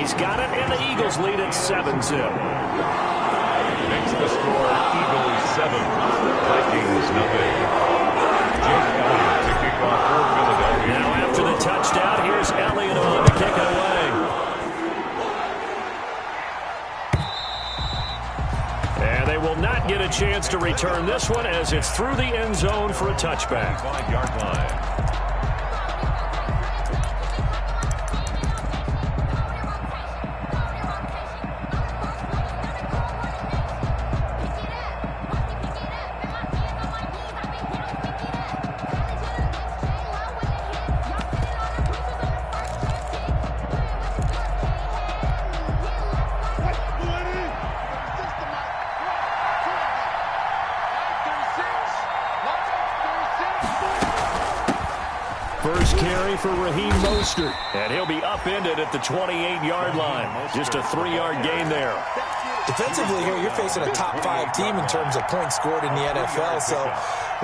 He's got it, and the Eagles lead at 7-0. Makes the score Eagles 7, Vikings nothing. Jake Elliott to kick off for Philadelphia. Now after the touchdown, here's Elliott on to kick it away. And they will not get a chance to return this one as it's through the end zone for a touchback. 5-yard line. First carry for Raheem Mostert. And he'll be upended at the 28-yard line. Just a 3-yard gain there. Defensively here, you're facing a top-5 team in terms of points scored in the NFL. So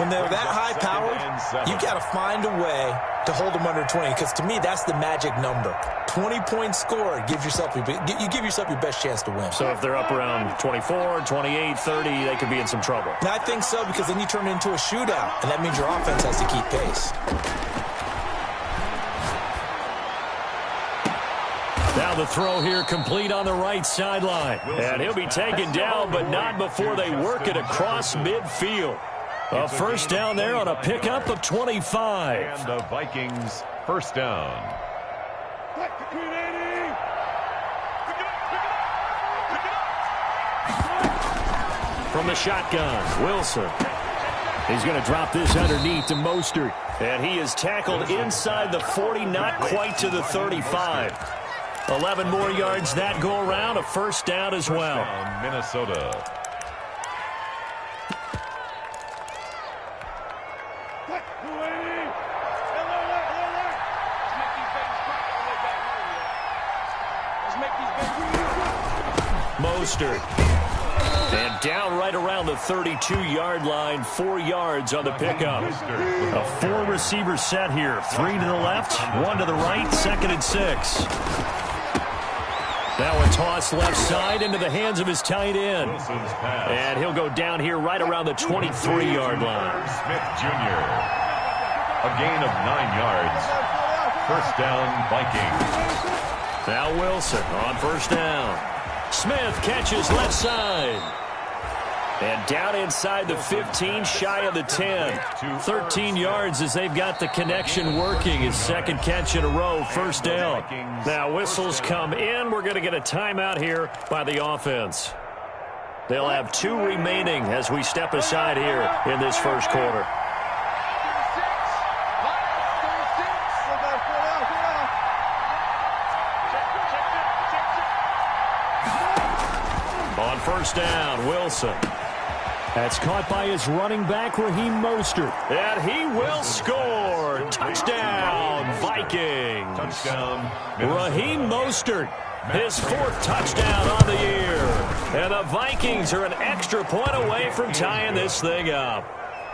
when they're that high-powered, you've got to find a way to hold them under 20. Because to me, that's the magic number. 20 points scored gives yourself you give yourself your best chance to win. So if they're up around 24, 28, 30, they could be in some trouble. And I think so, because then you turn it into a shootout, and that means your offense has to keep pace. Now the throw here complete on the right sideline. And he'll be taken down, but not before they work it across midfield. A first down there on a pickup of 25. And the Vikings first down. From the shotgun, Wilson. He's going to drop this underneath to Mostert. And he is tackled inside the 40, not quite to the 35. 11 more yards that go around, a first down as well. First down, Minnesota. Mostert. And down right around the 32-yard line, 4 yards on the pickup. A 4-receiver set here. 3 to the left, 1 to the right, 2nd and 6. Now a toss left side into the hands of his tight end. And he'll go down here right around the 23-yard line. Smith Jr. A gain of 9 yards. First down, Vikings. Now Wilson on first down. Smith catches left side. And down inside the 15, shy of the 10. 13 yards as they've got the connection working. His second catch in a row, first down. Now whistles come in. We're going to get a timeout here by the offense. They'll have 2 remaining as we step aside here in this first quarter. On first down, Wilson. That's caught by his running back, Raheem Mostert. And he will score. Touchdown, Vikings. Touchdown, Raheem Mostert, his 4th touchdown on the year. And the Vikings are an extra point away from tying this thing up.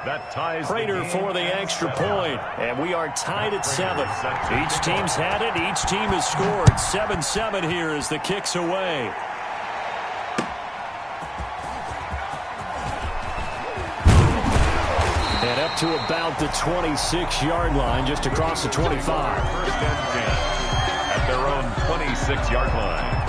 That ties Prater for the extra point. And we are tied at 7. Each team's had it. Each team has scored. 7-7 here as the kick's away. And up to about the 26-yard line, just across the 25. First and 10 at their own 26-yard line.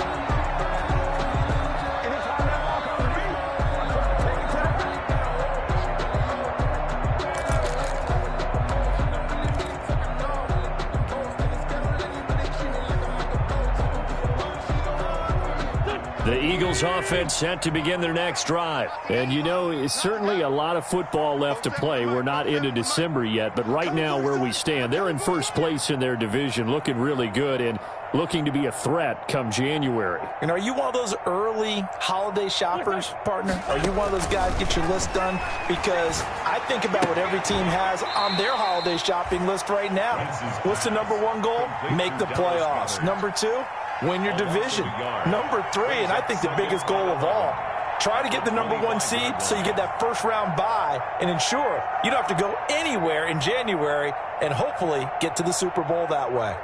The Eagles offense set to begin their next drive. And you know, it's certainly a lot of football left to play. We're not into December yet, but right now where we stand, they're in first place in their division, looking really good and looking to be a threat come January. And are you one of those early holiday shoppers, partner? Are you one of those guys get your list done? Because I think about what every team has on their holiday shopping list right now. What's the #1 goal? Make the playoffs. #2, win your division. #3, and I think the biggest goal of all, try to get the #1 seed so you get that first-round bye and ensure you don't have to go anywhere in January and hopefully get to the Super Bowl that way.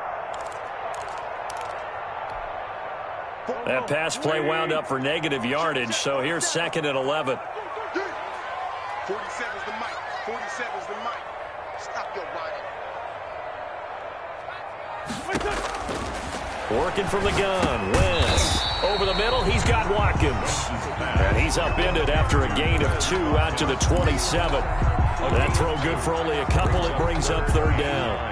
That pass play wound up for negative yardage, so here's 2nd and 11. 47's the mic. 47's the mic. Stop your body. Working from the gun. Wentz. Over the middle, he's got Watkins. And he's upended after a gain of 2 out to the 27. That throw good for only a couple. It brings up 3rd down.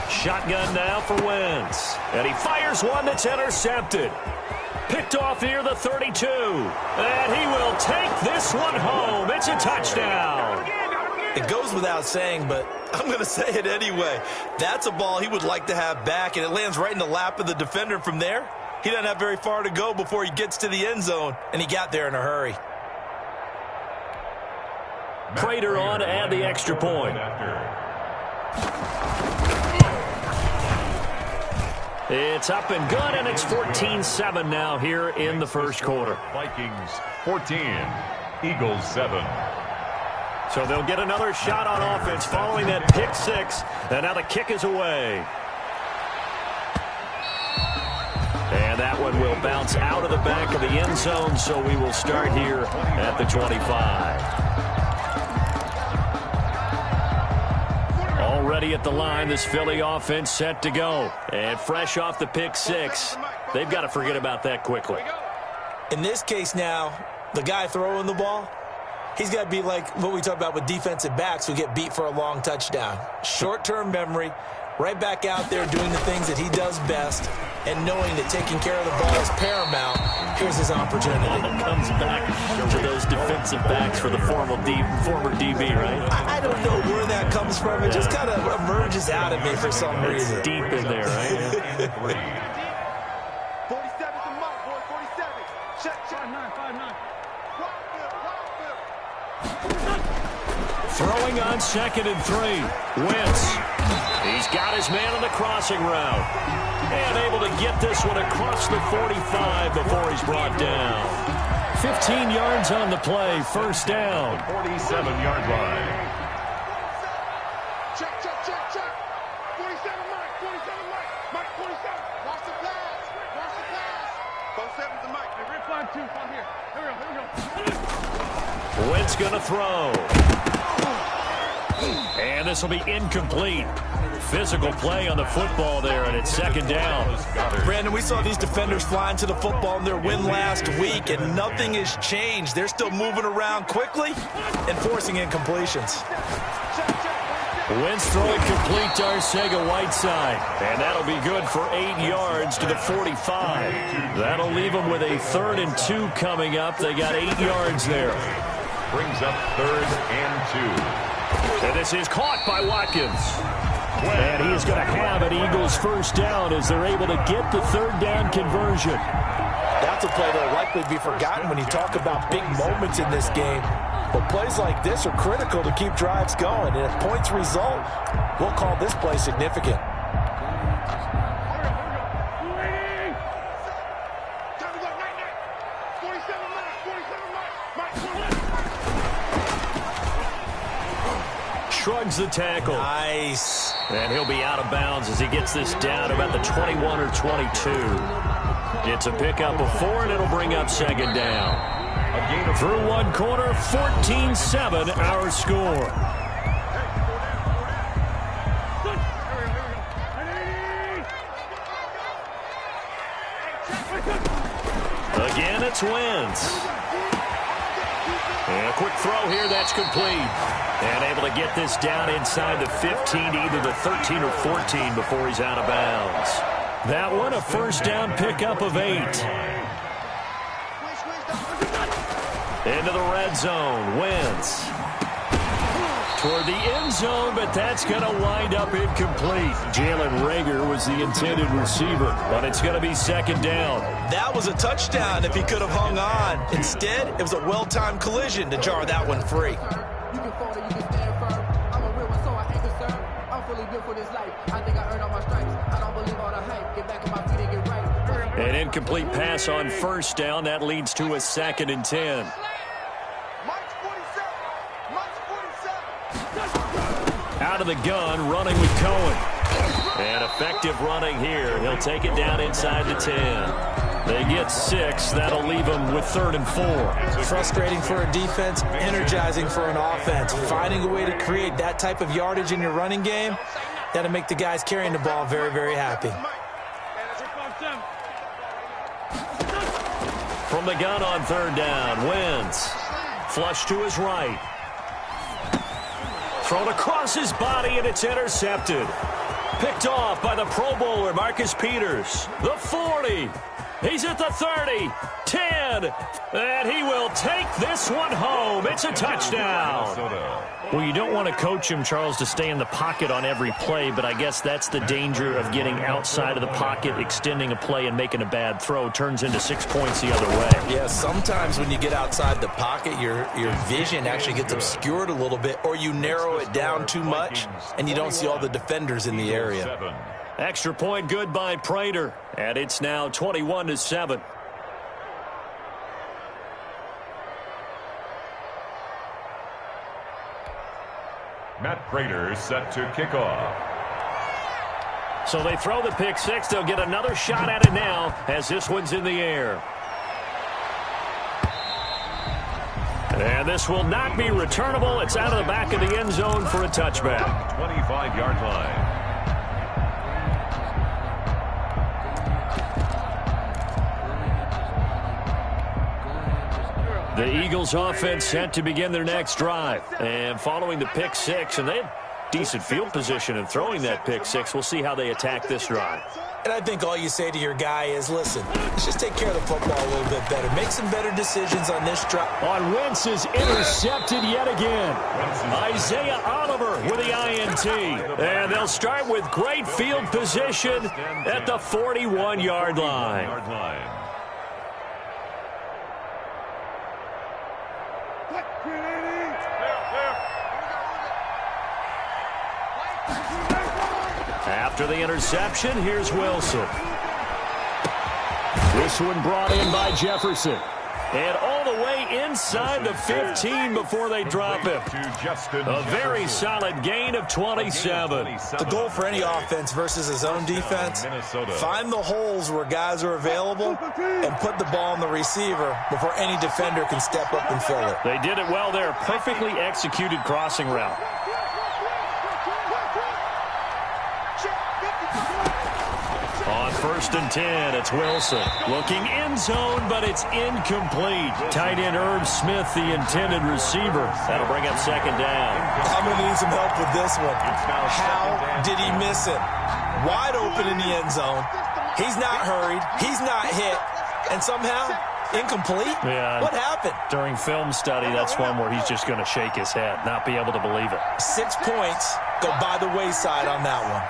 Shotgun now for Wentz. And he fires one that's intercepted. Picked off near the 32. And he will take this one home. It's a touchdown. It goes without saying, but I'm going to say it anyway. That's a ball he would like to have back, and it lands right in the lap of the defender from there. He doesn't have very far to go before he gets to the end zone, and he got there in a hurry. Prater on to add the extra point. It's up and good, and it's 14-7 now here in the first quarter. Vikings 14, Eagles 7. So they'll get another shot on offense following that pick 6, and now the kick is away. And that one will bounce out of the back of the end zone, so we will start here at the 25. Already at the line, this Philly offense set to go. And fresh off the pick 6, they've got to forget about that quickly. In this case now, the guy throwing the ball, he's got to be like what we talk about with defensive backs who get beat for a long touchdown. Short-term memory, right back out there doing the things that he does best, and knowing that taking care of the ball is paramount. Here's his opportunity. Comes back to those defensive backs for the former DB, right? I don't know where that comes from. It just kind of emerges out of me for some reason. It's deep in there, right? 47's the mic, boy. 47. Check. 5'9". Throwing on 2nd and 3. Wentz. He's got his man on the crossing route. And able to get this one across the 45 before he's brought down. 15 yards on the play, first down. 47-yard line. Check. 47 mic. 47 mic. Mic 47. Watch the pass. 47's the mic. Red flag 2. Come here. Here we go. Wentz going to throw. And this will be incomplete. Physical play on the football there, and it's 2nd down. Brandon, we saw these defenders flying to the football in their win last week, and nothing has changed. They're still moving around quickly and forcing incompletions. Wentz throwing complete to Arcega-Whiteside. And that'll be good for 8 yards to the 45. That'll leave them with a 3rd and 2 coming up. They got 8 yards there. Brings up 3rd and 2. And this is caught by Watkins. And he is going to have an Eagles first down as they're able to get the 3rd down conversion. That's a play that will likely be forgotten when you talk about big moments in this game. But plays like this are critical to keep drives going. And if points result, we'll call this play significant. Shrugs the tackle. Nice. And he'll be out of bounds as he gets this down about the 21 or 22. It's a pickup of 4, and it'll bring up 2nd down. Through one quarter, 14-7 our score. Again, it's Wentz. And a quick throw here, that's complete. And able to get this down inside the 15 to either the 13 or 14 before he's out of bounds. That one, a first down pickup of 8. Into the red zone, Wentz. Toward the end zone, but that's going to wind up incomplete. Jalen Reagor was the intended receiver, but it's going to be 2nd down. That was a touchdown if he could have hung on. Instead, it was a well-timed collision to jar that one free. You can fall or you can stand firm. I'm a real one, so I ain't concerned. I'm fully built for this life. I think I earned all my stripes. I don't believe all the hype. Get back on my feet and get right. An incomplete pass on first down. That leads to a 2nd and 10. Mike's 47. Mike's 47. Out of the gun, running with Cohen. And effective running here. He'll take it down inside the 10. They get 6. That'll leave them with 3rd and 4. Frustrating for a defense, energizing for an offense. Finding a way to create that type of yardage in your running game, that'll make the guys carrying the ball very, very happy. From the gun on 3rd down, Wentz. Flush to his right. Thrown across his body, and it's intercepted. Picked off by the Pro Bowler, Marcus Peters. The 40. He's at the 30, 10, and he will take this one home. It's a touchdown. Well, you don't want to coach him, Charles, to stay in the pocket on every play, but I guess that's the danger of getting outside of the pocket, extending a play, and making a bad throw. Turns into 6 points the other way. Yeah, sometimes when you get outside the pocket, your vision actually gets obscured a little bit, or you narrow it down too much, and you don't see all the defenders in the area. Extra point good by Prater, and it's now 21-7. Matt Prater set to kick off. So they throw the pick 6. They'll get another shot at it now as this one's in the air. And this will not be returnable. It's out of the back of the end zone for a touchback. 25-yard line. The Eagles offense set to begin their next drive. And following the pick 6, and they had decent field position in throwing that pick 6. We'll see how they attack this drive. And I think all you say to your guy is, listen, let's just take care of the football a little bit better. Make some better decisions on this drive. On Wentz is intercepted yet again. Isaiah Oliver with the INT. And they'll start with great field position at the 41-yard line. After the interception, here's Wilson. This one brought in by Jefferson. And all the way inside the 15 before they drop him. A very solid gain of 27. The goal for any offense versus his own defense, find the holes where guys are available and put the ball on the receiver before any defender can step up and fill it. They did it well there. Perfectly executed crossing route. On 1st and 10, it's Wilson. Looking end zone, but it's incomplete. Tight end Herb Smith, the intended receiver. That'll bring up 2nd down. I'm going to need some help with this one. How did he miss him? Wide open in the end zone. He's not hurried. He's not hit. And somehow, incomplete? Yeah. What happened? During film study, that's one where he's just going to shake his head, not be able to believe it. 6 points go by the wayside on that one.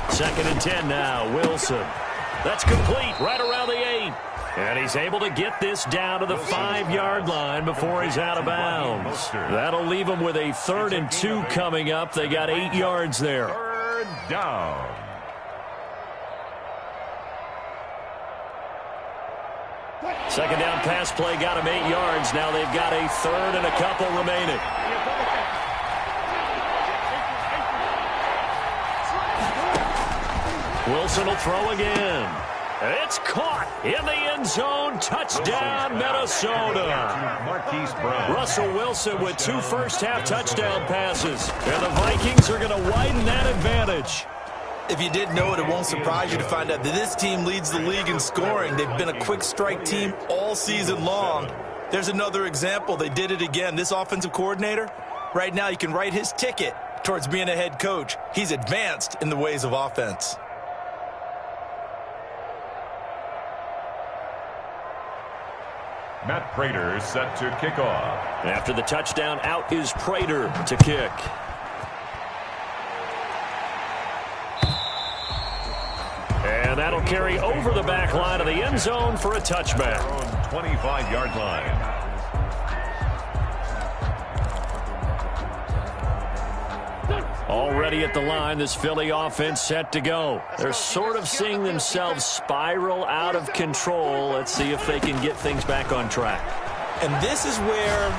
2nd and 10 now, Wilson. That's complete right around the 8. And he's able to get this down to the 5-yard line before he's out of bounds. That'll leave him with a 3rd and 2 coming up. They got 8 yards there. 3rd down. Second down pass play got him 8 yards. Now they've got a 3rd and a couple remaining. Wilson will throw again. It's caught in the end zone. Touchdown, Minnesota. Russell Wilson with 2 first-half touchdown passes. And the Vikings are going to widen that advantage. If you didn't know it, it won't surprise you to find out that this team leads the league in scoring. They've been a quick strike team all season long. There's another example. They did it again. This offensive coordinator, right now you can write his ticket towards being a head coach. He's advanced in the ways of offense. Matt Prater set to kick off. After the touchdown, out is Prater to kick. And that'll carry over the back line of the end zone for a touchback. 25-yard line. Already at the line, this Philly offense set to go. They're sort of seeing themselves spiral out of control. Let's see if they can get things back on track. And this is where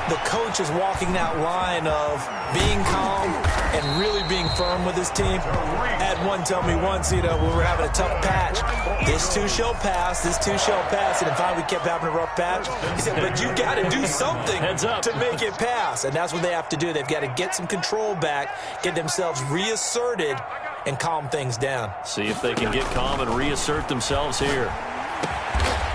the coach is walking that line of being calm and really being firm with his team. Had one tell me once, we were having a tough patch. This too shall pass, this too shall pass. And finally we kept having a rough patch. He said, but you got to do something to make it pass. And that's what they have to do. They've got to get some control back, get themselves reasserted, and calm things down. See if they can get calm and reassert themselves here.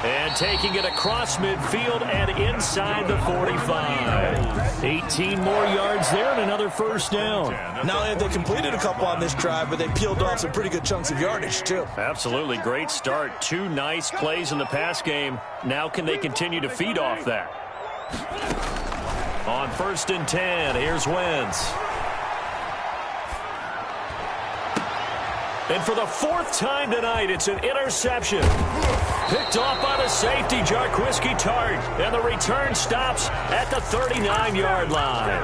And taking it across midfield and inside the 45. 18 more yards there and another first down. Not only have they completed a couple on this drive, but they peeled off some pretty good chunks of yardage, too. Absolutely. Great start. 2 nice plays in the pass game. Now can they continue to feed off that? On 1st and 10, here's Wentz. And for the 4th time tonight, it's an interception. Picked off by the safety, Jarquiski Tart. And the return stops at the 39-yard line.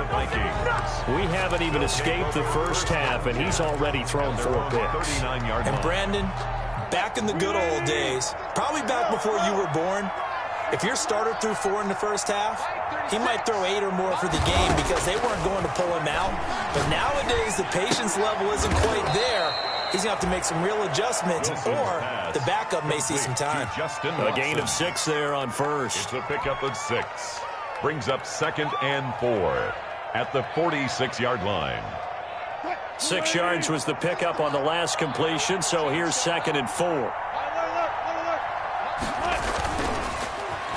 We haven't even escaped the first half, and he's already thrown 4 picks. And Brandon, back in the good old days, probably back before you were born, if your starter threw 4 in the first half, he might throw 8 or more for the game because they weren't going to pull him out. But nowadays, the patience level isn't quite there. He's going to have to make some real adjustments, or the backup may see some time. A gain of 6 there on first. It's a pickup of 6. Brings up 2nd and 4 at the 46-yard line. 6 yards was the pickup on the last completion, so here's 2nd and 4.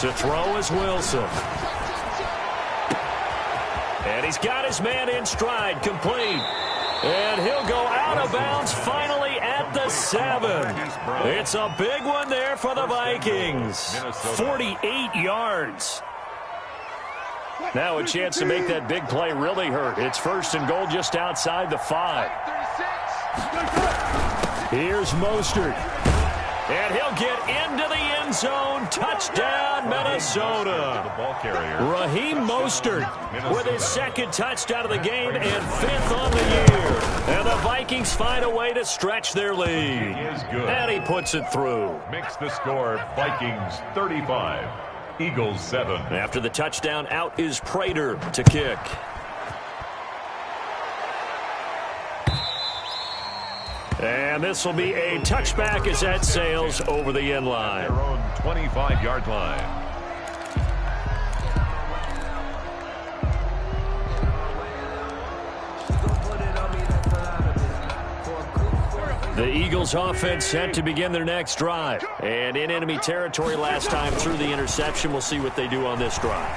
To throw is Wilson. And he's got his man in stride, complete. And he'll go out of bounds finally at the 7. It's a big one there for the Vikings. 48 yards. Now a chance to make that big play really hurt. It's 1st and goal just outside the 5. Here's Mostert. And he'll get into the end zone. Touchdown, Minnesota. Raheem Mostert with his 2nd touchdown of the game and 5th on the year. And the Vikings find a way to stretch their lead. And he puts it through. Makes the score Vikings 35, Eagles 7. After the touchdown, out is Prater to kick. And this will be a touchback as that sails over the end line. Their own 25-yard line. The Eagles offense set to begin their next drive. And in enemy territory last time through the interception. We'll see what they do on this drive.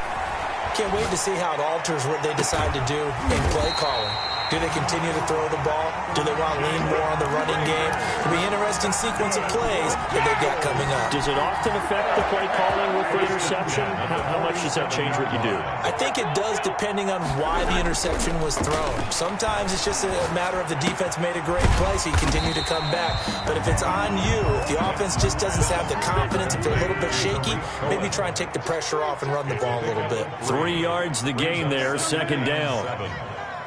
Can't wait to see how it alters what they decide to do in play calling. Do they continue to throw the ball? Do they want to lean more on the running game? It'll be an interesting sequence of plays that they've got coming up. Does it often affect the play calling with the interception? How much does that change what you do? I think it does depending on why the interception was thrown. Sometimes it's just a matter of the defense made a great play, so you continue to come back. But if it's on you, if the offense just doesn't have the confidence, if they're a little bit shaky, maybe try and take the pressure off and run the ball a little bit. 3 yards the gain there, 2nd down.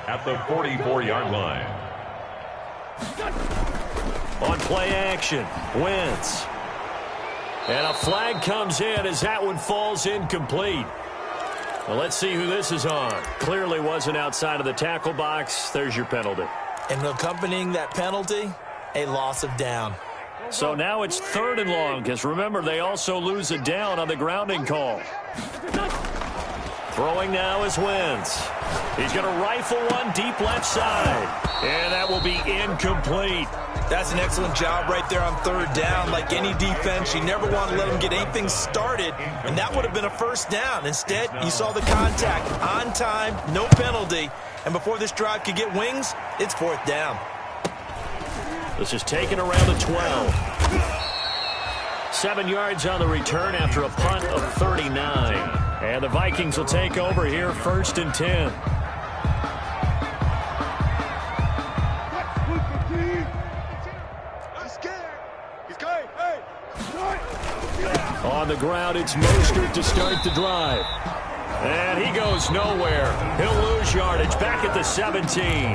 At the 44-yard line. On play action, Wentz. And a flag comes in as that one falls incomplete. Well, let's see who this is on. Clearly wasn't outside of the tackle box. There's your penalty. And accompanying that penalty, a loss of down. So now it's 3rd and long, because remember, they also lose a down on the grounding call. Throwing now is Wentz. He's going to rifle one deep left side. And that will be incomplete. That's an excellent job right there on 3rd down. Like any defense, you never want to let them get anything started, and that would have been a 1st down. Instead, you saw the contact on time, no penalty, and before this drive could get wings, it's 4th down. This is taken around the 12. 7 yards on the return after a punt of 39. And the Vikings will take over here, 1st and 10. On the ground, it's Mostert to start the drive. And he goes nowhere. He'll lose yardage back at the 17.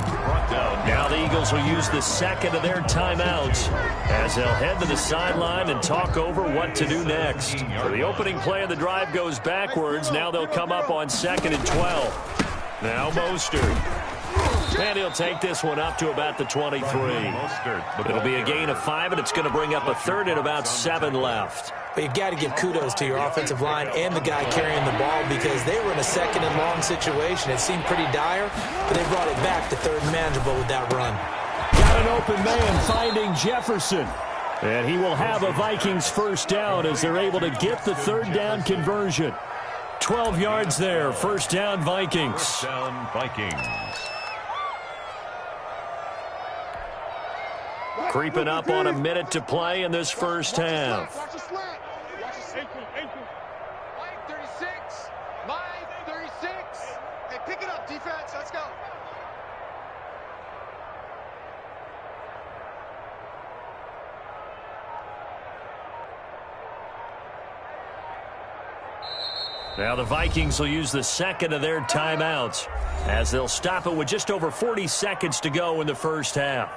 Now the Eagles will use the second of their timeouts as they'll head to the sideline and talk over what to do next. So the opening play of the drive goes backwards. Now they'll come up on 2nd and 12. Now Mostert. And he'll take this one up to about the 23. It'll be a gain of 5, and it's going to bring up a 3rd and about 7 left. But you've got to give kudos to your offensive line and the guy carrying the ball because they were in a 2nd and long situation. It seemed pretty dire, but they brought it back to 3rd and manageable with that run. Got an open man finding Jefferson. And he will have a Vikings first down as they're able to get the 3rd down conversion. 12 yards there, first down Vikings. First down Vikings. Creeping up on a minute to play in this first half. Watch the slant. Watch the ankle. Line 36. Line 36. Hey, pick it up, defense. Let's go. Now the Vikings will use the second of their timeouts as they'll stop it with just over 40 seconds to go in the first half.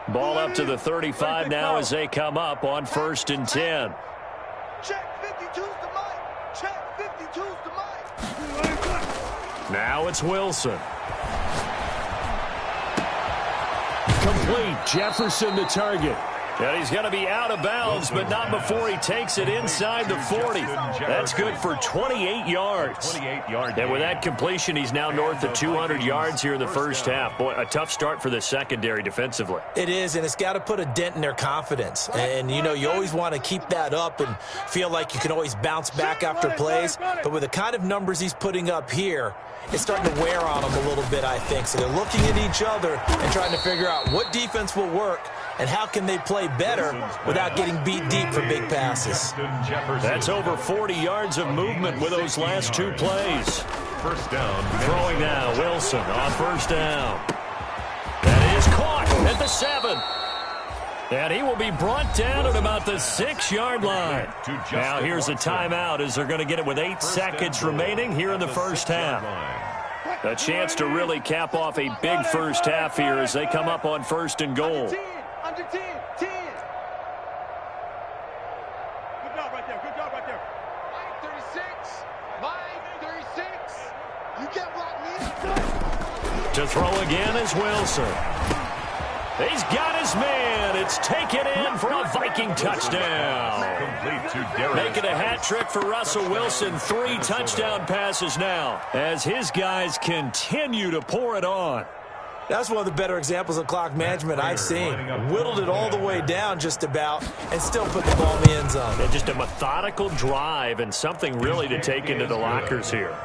Ball up to the 35 now as they come up on 1st and 10. Check 52's the mic. Check 52's the mic. Now it's Wilson. Complete. Jefferson the target. And he's going to be out of bounds, but not before he takes it inside the 40. That's good for 28 yards. And with that completion, he's now north of 200 yards here in the first half. Boy, a tough start for the secondary defensively. It is, and it's got to put a dent in their confidence. And, you know, you always want to keep that up and feel like you can always bounce back after plays. But with the kind of numbers he's putting up here, it's starting to wear on them a little bit, I think. So they're looking at each other and trying to figure out what defense will work and how can they play better without getting beat deep for big passes. That's over 40 yards of movement with those last 2 plays. First down. Throwing now, Wilson on first down. That is caught at the 7. And he will be brought down at about the 6-yard line. Now here's a timeout as they're going to get it with 8 seconds remaining here in the first half. A chance to really cap off a big first half here as they come up on 1st and goal. Under 10. 10. Good job right there. Good job right there. Line 36. Line 36. You can't block me. To throw again is Wilson. He's got his man. It's taken in for a Viking touchdown. Making a hat trick for Russell Wilson. 3 touchdown passes now as his guys continue to pour it on. That's one of the better examples of clock management I've seen. Whittled it all the way down just about and still put the ball in the end zone. And just a methodical drive and something really to take into the lockers here.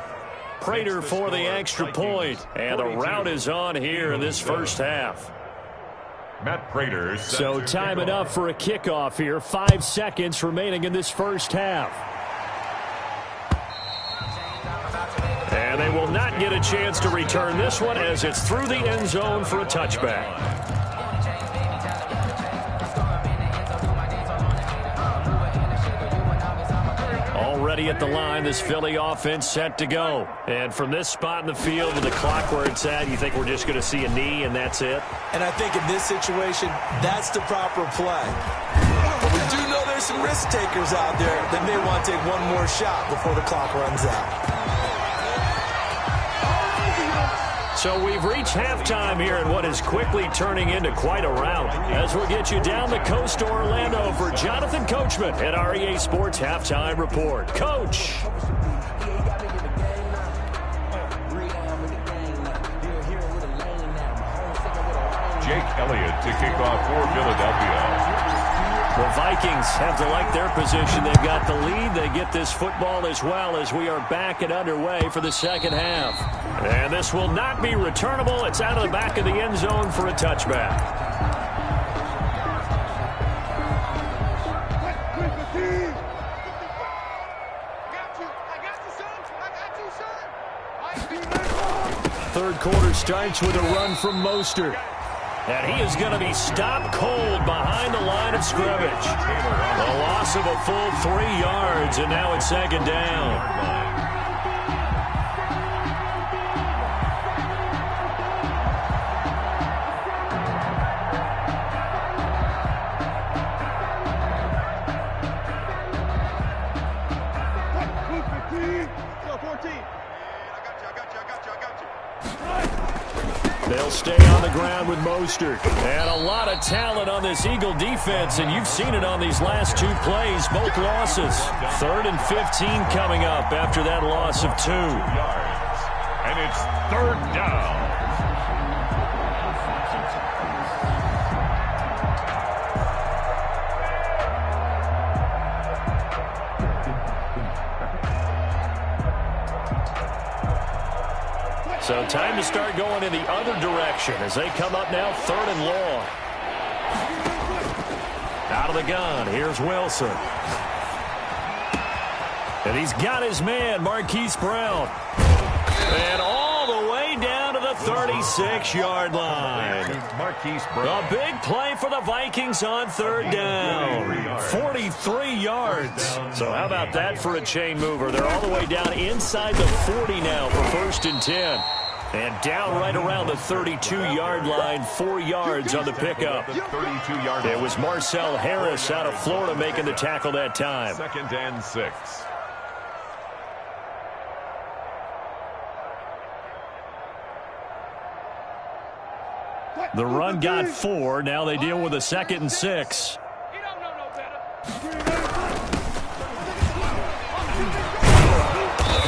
Prater for the extra point. And the route is on here in this first half. Matt Prater. So time enough for a kickoff here. 5 seconds remaining in this first half. And they will not get a chance to return this one as it's through the end zone for a touchback. Already at the line, this Philly offense set to go. And from this spot in the field with the clock where it's at, you think we're just going to see a knee and that's it? And I think in this situation, that's the proper play. But we do know there's some risk takers out there that may want to take one more shot before the clock runs out. So we've reached halftime here in what is quickly turning into quite a rout. As we'll get you down the coast to Orlando for Jonathan Coachman at our EA Sports Halftime Report. Coach. Jake Elliott to kick off for Philadelphia. The Vikings have to like their position. They've got the lead. They get this football as well as we are back and underway for the second half. And this will not be returnable. It's out of the back of the end zone for a touchback. Third quarter starts with a run from Mostert. And he is going to be stopped cold behind the line of scrimmage. A loss of a full 3 yards, and now it's second down. They'll stay on the ground with Mostert. And a lot of talent on this Eagle defense, and you've seen it on these last 2 plays, both losses. 3rd and 15 coming up after that loss of 2. And it's 3rd down. So time to start going in the other direction as they come up now 3rd and long. Out of the gun, here's Wilson. And he's got his man, Marquise Brown. And all the way down to the 36-yard line. Marquise Brown. A big play for the Vikings on 3rd down. 43 yards. So how about that for a chain mover? They're all the way down inside the 40 now for 1st and 10. And down right around the 32-yard line, 4 yards on the pickup. It was Marcel Harris out of Florida making the tackle that time. 2nd and 6. The run got 4. Now they deal with a 2nd and 6. You don't know no better.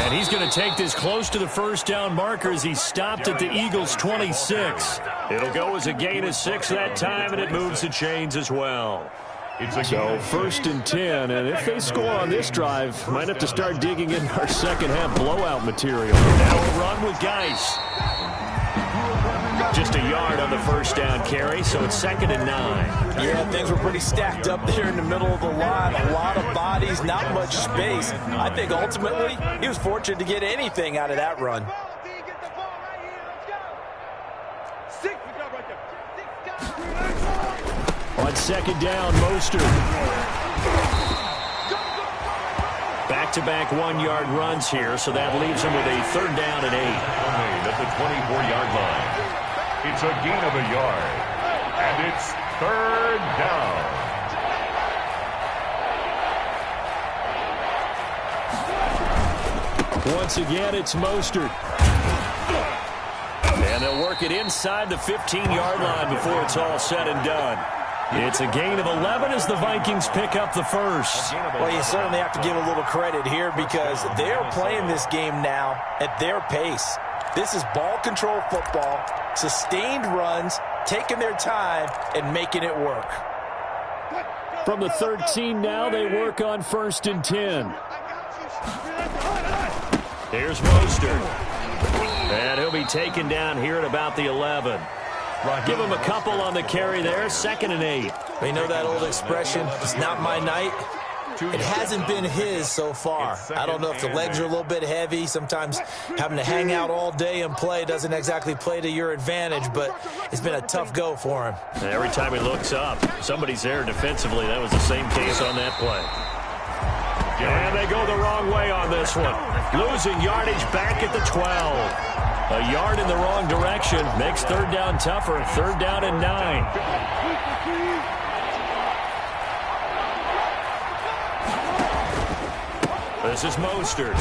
And he's going to take this close to the 1st down marker as he's stopped at the Eagles' 26. It'll go as a gain of 6 that time, and it moves the chains as well. So 1st and 10, and if they score on this drive, might have to start digging in our second-half blowout material. Now a run with Geis. Just a yard on the 1st down carry, so it's 2nd and 9. Yeah, things were pretty stacked up there in the middle of the line. A lot of bodies, not much space. I think ultimately he was fortunate to get anything out of that run. On 2nd down, Mostert. Back-to-back 1-yard runs here, so that leaves him with a 3rd down and 8. At the 24-yard line. It's a gain of a yard. And it's 3rd down. Once again, it's Mostert. And they'll work it inside the 15-yard line before it's all said and done. It's a gain of 11 as the Vikings pick up the 1st. Well, you certainly have to give a little credit here because they're playing this game now at their pace. This is ball control football, sustained runs, taking their time, and making it work. From the 13 now, they work on 1st and 10. Here's Mostert. And he'll be taken down here at about the 11. Give him a couple on the carry there, 2nd and 8. You know that old expression, it's not my night? It hasn't been his so far. I don't know if the legs are a little bit heavy. Sometimes having to hang out all day and play doesn't exactly play to your advantage, but it's been a tough go for him. And every time he looks up, somebody's there defensively. That was the same case on that play. And they go the wrong way on this one. Losing yardage back at the 12. A yard in the wrong direction makes 3rd down tougher. 3rd down and 9. This is Mostert.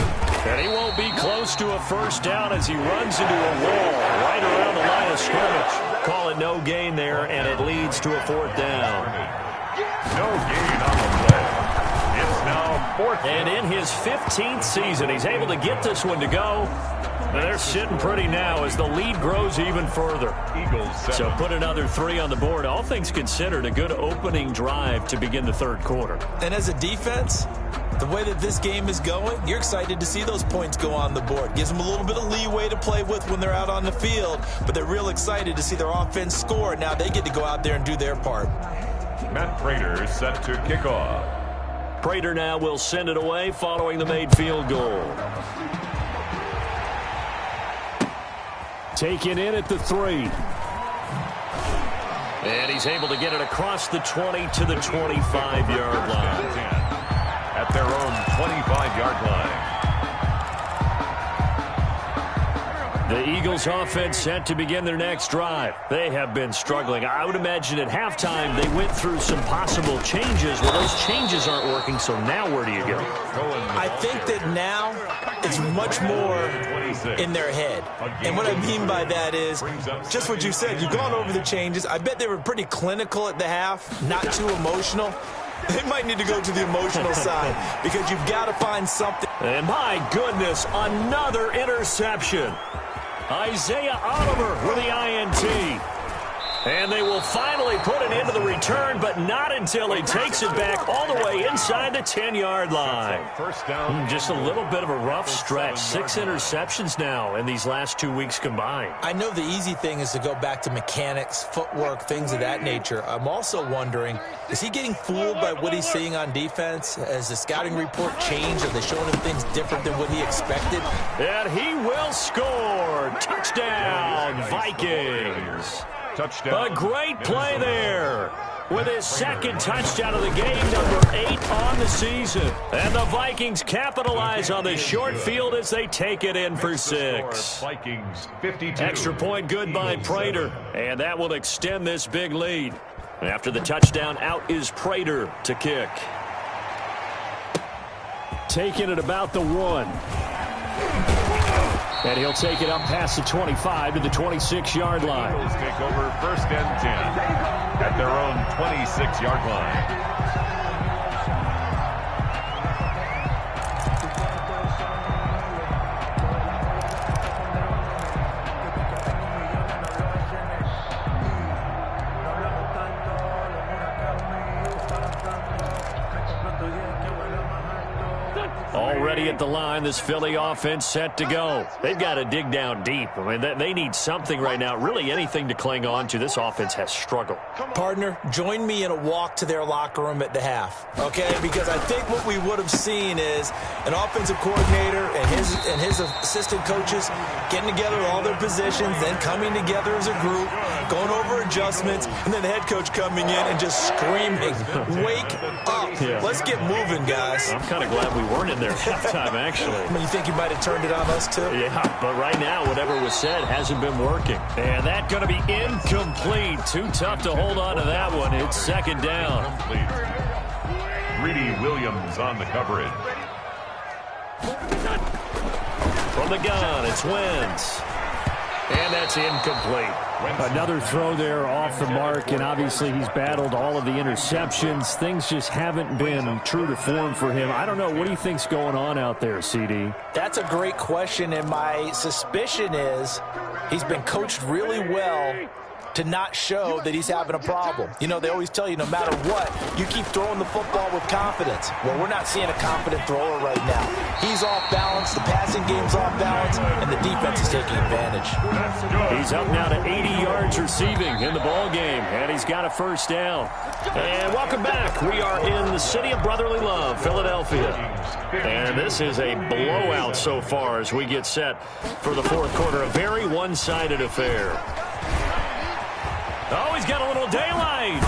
And he won't be close to a 1st down as he runs into a wall right around the line of scrimmage. Call it no gain there, and it leads to a 4th down. No gain on the play. It's now 4th. And in his 15th season, he's able to get this one to go. And they're sitting pretty now as the lead grows even further. Eagles 7. So put another 3 on the board. All things considered, a good opening drive to begin the 3rd quarter. And as a defense, the way that this game is going, you're excited to see those points go on the board. Gives them a little bit of leeway to play with when they're out on the field, but they're real excited to see their offense score. Now they get to go out there and do their part. Matt Prater set to kick off. Prater now will send it away following the made field goal. Taken in at the 3. And he's able to get it across the 20 to the 25-yard line. At their own 25-yard line. The Eagles offense set to begin their next drive. They have been struggling. I would imagine at halftime they went through some possible changes. Well, those changes aren't working, so now where do you go? I think that now it's much more in their head. And what I mean by that is just what you said. You've gone over the changes. I bet they were pretty clinical at the half, not too emotional. They might need to go to the emotional side because you've got to find something. And my goodness, another interception. Isaiah Oliver with the INT. And they will finally put it into the return, but not until he takes it back all the way inside the 10-yard line. First down. Just a little bit of a rough stretch. 6 interceptions now in these last 2 weeks combined. I know the easy thing is to go back to mechanics, footwork, things of that nature. I'm also wondering, is he getting fooled by what he's seeing on defense? Has the scouting report changed? Are they showing him things different than what he expected? And he will score. Touchdown, Vikings. Touchdown. A great play there with his second touchdown of the game, number 8 on the season. And the Vikings capitalize on the short field as they take it in for 6. Vikings 52. Extra point good by Prater, and that will extend this big lead. After the touchdown, out is Prater to kick. Taking it about the 1. And he'll take it up past the 25 to the 26-yard line. Eagles take over first and 10 at their own 26-yard line. Already at the line, this Philly offense set to go. They've got to dig down deep. I mean, they need something right now, really anything to cling on to. This offense has struggled. Partner, join me in a walk to their locker room at the half, okay? Because I think what we would have seen is an offensive coordinator and his assistant coaches getting together with all their positions, then coming together as a group, going over adjustments, and then the head coach coming in and just screaming, wake up. Yeah. Let's get moving, guys. I'm kind of glad we weren't in there at halftime, actually. I mean, you think you might have turned it on us, too? Yeah, but right now, whatever was said hasn't been working. And that's going to be incomplete. Too tough to hold on to that one. It's second down. Greedy Williams on the coverage. From the gun, it's Wentz. And that's incomplete. Another throw there off the mark, and obviously he's battled all of the interceptions. Things just haven't been true to form for him. I don't know. What do you think's going on out there, CD? That's a great question, and my suspicion is he's been coached really well to not show that he's having a problem. You know, they always tell you no matter what, you keep throwing the football with confidence. Well, we're not seeing a confident thrower right now. He's off balance, the passing game's off balance, and the defense is taking advantage. He's up now to 80 yards receiving in the ball game, and he's got a first down. And welcome back. We are in the city of brotherly love, Philadelphia. And this is a blowout so far as we get set for the fourth quarter. A very one-sided affair. Oh, he's got a little daylight.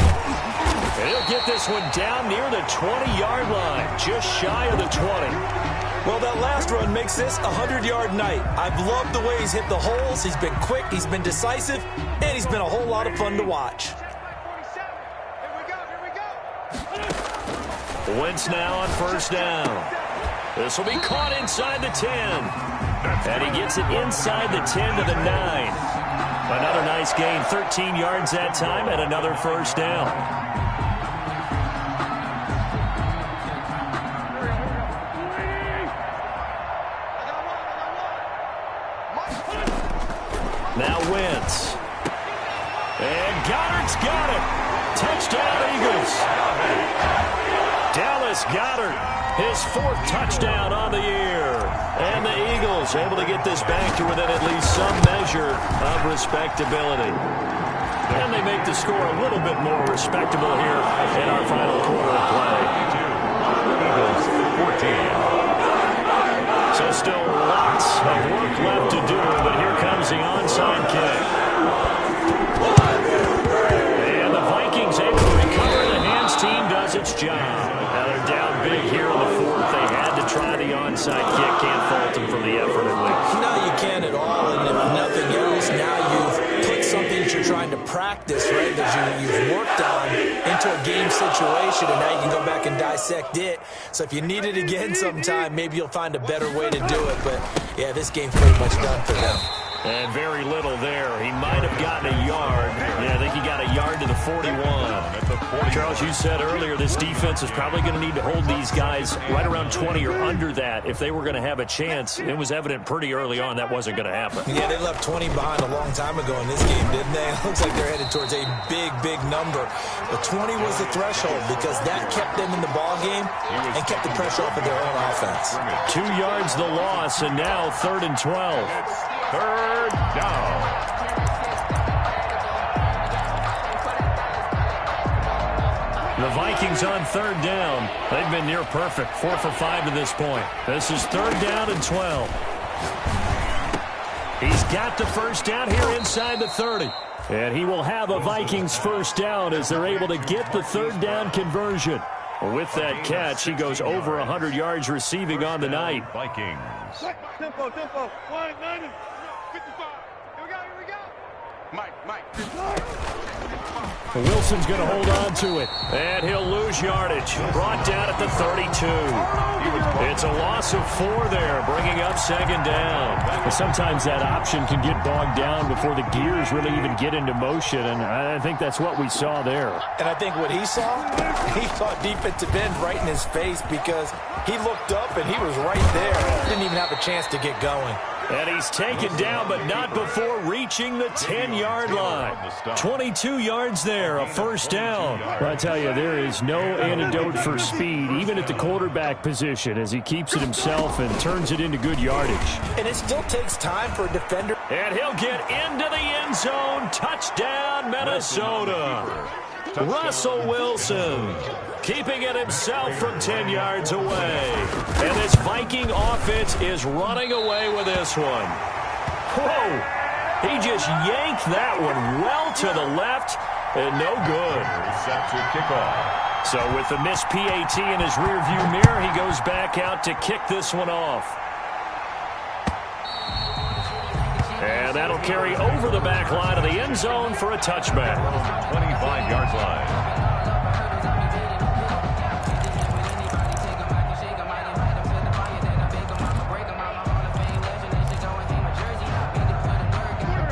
And he'll get this one down near the 20-yard line, just shy of the 20. Well, that last run makes this a 100-yard night. I've loved the way he's hit the holes. He's been quick, he's been decisive, and he's been a whole lot of fun to watch. Wentz now on first down. This will be caught inside the 10. And he gets it inside the 10 to the 9. Another nice gain, 13 yards that time, and another first down. Now Wentz. And Goddard's got it. Touchdown, Eagles. Dallas Goedert, his 4th touchdown on the year. And the Eagles able to get this back to within at least some measure of respectability. And they make the score a little bit more respectable here in our final quarter of play. Eagles 14. So still lots of work left to do, but here comes the onside kick. And onside kick. Can't fault him for the effort, at least. No, you can't at all. And if nothing else, now you've put something that you're trying to practice, right, that you've worked on into a game situation, and now you can go back and dissect it. So if you need it again sometime, maybe you'll find a better way to do it. But, yeah, this game's pretty much done for them. And very little there. He might have gotten a yard. Yeah, I think he got a yard to the 41. Charles, you said earlier this defense is probably going to need to hold these guys right around 20 or under that if they were going to have a chance. It was evident pretty early on that wasn't going to happen. Yeah, they left 20 behind a long time ago in this game, didn't they? It looks like they're headed towards a big, big number. But 20 was the threshold because that kept them in the ball game and kept the pressure off of their own offense. 2 yards the loss, and now 3rd and 12. Third down. The Vikings on 3rd down. They've been near perfect, 4 for 5 to this point. This is 3rd down and 12. He's got the first down here inside the 30. And he will have a Vikings first down as they're able to get the 3rd down conversion. With that catch, he goes over 100 yards receiving on the night. Vikings. Tempo. 190. 55. Here we go. Mike. Wilson's going to hold on to it, and he'll lose yardage. Brought down at the 32. It's a loss of 4 there, bringing up 2nd down. Sometimes that option can get bogged down before the gears really even get into motion, and I think that's what we saw there. And I think what he saw defensive end right in his face because he looked up and he was right there. Didn't even have a chance to get going. And he's taken down, but not before reaching the 10-yard line. 22 yards there, a first down. Well, I tell you, there is no antidote for speed, even at the quarterback position, as he keeps it himself and turns it into good yardage. And it still takes time for a defender. And he'll get into the end zone. Touchdown, Minnesota. Russell Wilson keeping it himself from 10 yards away. And this Viking offense is running away with this one. Whoa! He just yanked that one well to the left and no good. Set to kickoff. So with the missed PAT in his rearview mirror, he goes back out to kick this one off. And that'll carry over the back line of the end zone for a touchback. 25-yard line.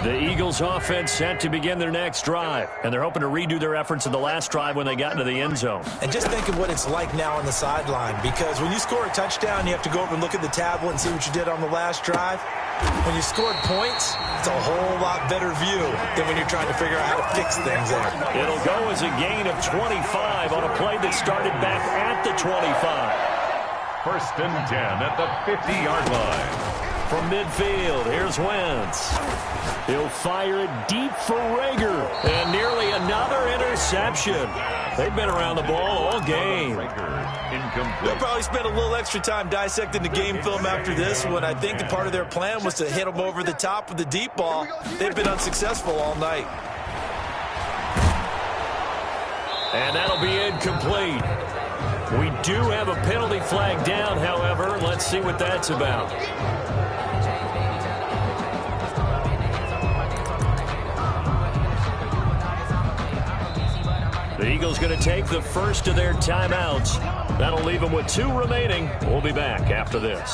The Eagles offense set to begin their next drive, and they're hoping to redo their efforts in the last drive when they got into the end zone. And just think of what it's like now on the sideline, because when you score a touchdown, you have to go over and look at the tablet and see what you did on the last drive. When you scored points, it's a whole lot better view than when you're trying to figure out how to fix things there. It'll go as a gain of 25 on a play that started back at the 25. 1st and 10 at the 50-yard line. From midfield, here's Wentz. He'll fire it deep for Rager. And nearly another interception. They've been around the ball all game. They'll probably spend a little extra time dissecting the game film after this one. I think the part of their plan was to hit them over the top with the deep ball. They've been unsuccessful all night. And that'll be incomplete. We do have a penalty flag down, however. Let's see what that's about. The Eagles going to take the first of their timeouts. That'll leave them with 2 remaining. We'll be back after this.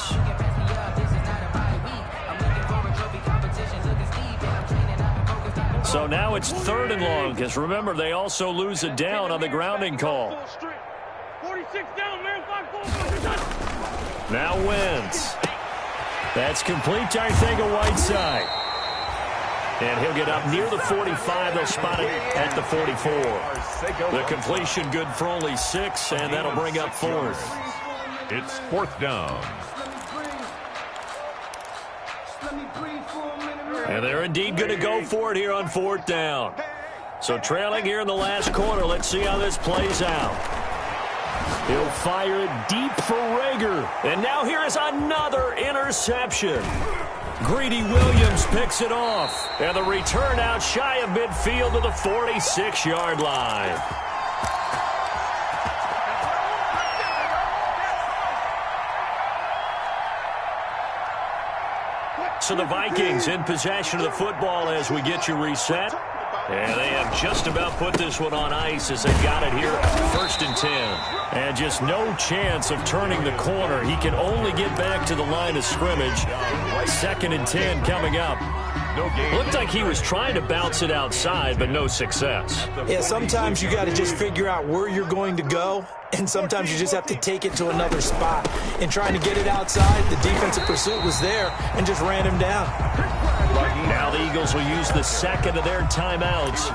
So now it's 3rd and long, because remember, they also lose a down on the grounding call. 46 down, man. 5-4. Now Wentz. That's complete to Whiteside. And he'll get up near the 45. They'll spot it at the 44. The completion good for only 6, and that'll bring up 4th. It's 4th down. And they're indeed going to go for it here on 4th down. So trailing here in the last quarter. Let's see how this plays out. He'll fire it deep for Rager. And now here is another interception. Greedy Williams picks it off. And the return out shy of midfield to the 46-yard line. So the Vikings in possession of the football as we get you reset. And they have just about put this one on ice as they've got it here, 1st and 10. And just no chance of turning the corner. He can only get back to the line of scrimmage. 2nd and 10 coming up. Looked like he was trying to bounce it outside, but no success. Yeah, sometimes you got to just figure out where you're going to go, and sometimes you just have to take it to another spot. In trying to get it outside, the defensive pursuit was there and just ran him down. Now the Eagles will use the 2nd of their timeouts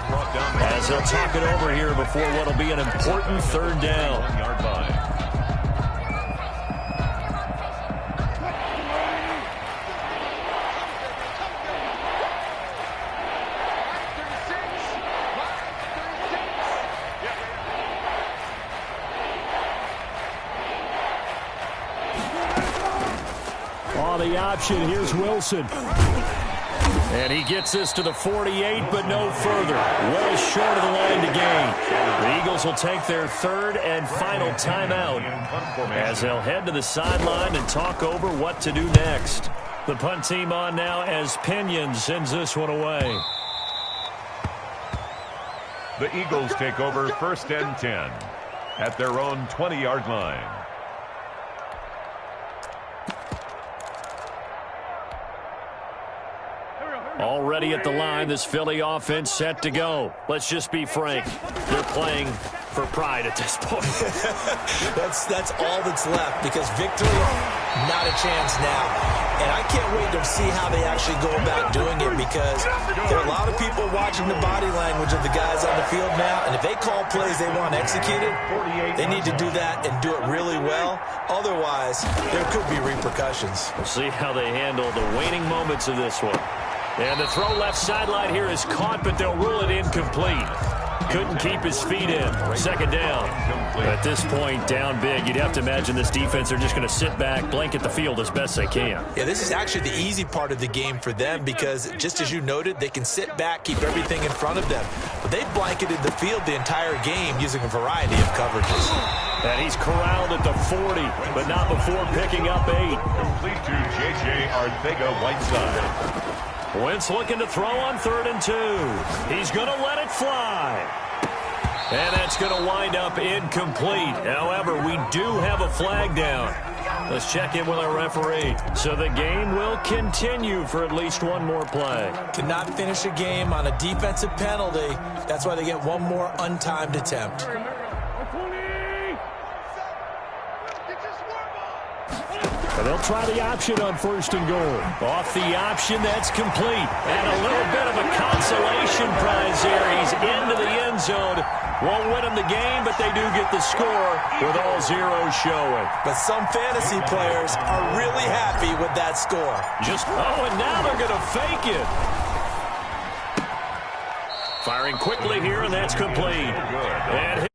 as they'll talk it over here before what will be an important 3rd down. 1-yard line. On the option, here's Wilson. And he gets this to the 48, but no further. Well short of the line to gain. The Eagles will take their 3rd and final timeout as they'll head to the sideline and talk over what to do next. The punt team on now as Pinion sends this one away. The Eagles take over 1st and 10 at their own 20-yard line. Already at the line, this Philly offense set to go. Let's just be frank. They're playing for pride at this point. That's all that's left, because victory, not a chance now. And I can't wait to see how they actually go about doing it, because there are a lot of people watching the body language of the guys on the field now, and if they call plays they want executed, they need to do that and do it really well. Otherwise, there could be repercussions. We'll see how they handle the waning moments of this one. And the throw left sideline here is caught, but they'll rule it incomplete. Couldn't keep his feet in. 2nd down. At this point, down big, you'd have to imagine this defense are just going to sit back, blanket the field as best they can. Yeah, this is actually the easy part of the game for them, because just as you noted, they can sit back, keep everything in front of them. But they've blanketed the field the entire game using a variety of coverages. And he's corralled at the 40, but not before picking up 8. Complete to J.J. Arcega-Whiteside. Wentz looking to throw on 3rd and 2. He's going to let it fly. And that's going to wind up incomplete. However, we do have a flag down. Let's check in with our referee. So the game will continue for at least one more play. Cannot finish a game on a defensive penalty. That's why they get one more untimed attempt. And they'll try the option on 1st and goal. Off the option, that's complete. And a little bit of a consolation prize there. He's into the end zone. Won't win him the game, but they do get the score with all zeros showing. But some fantasy players are really happy with that score. And now they're going to fake it. Firing quickly here, and that's complete. And